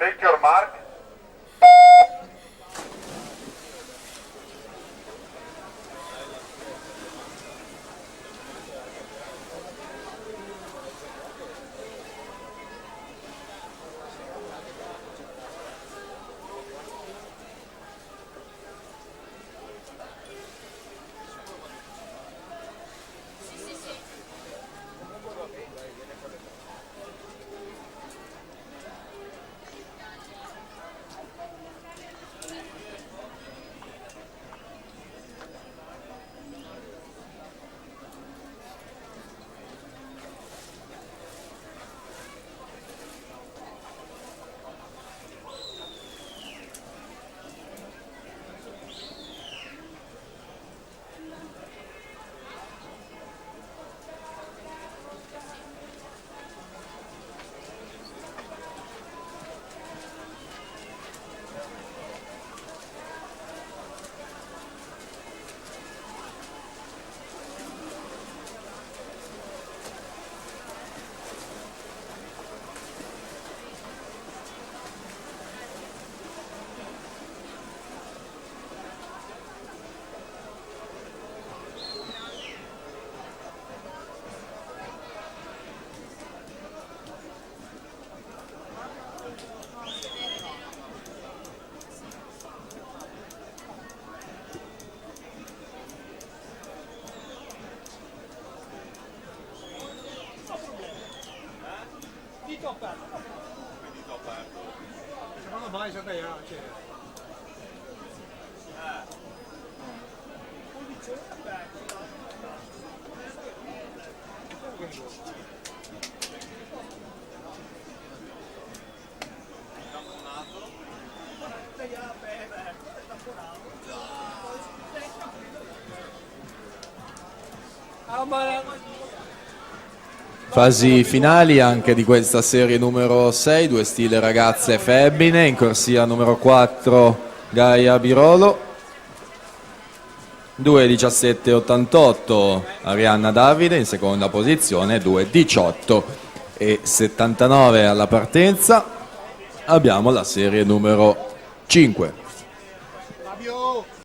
Take your mark. Secondo me già da Fasi finali anche di questa serie numero 6, due stile ragazze e femmine, in corsia numero 4 Gaia Birolo, 2:17,88 Arianna Davide in seconda posizione, 2:18,79 alla partenza. Abbiamo la serie numero 5.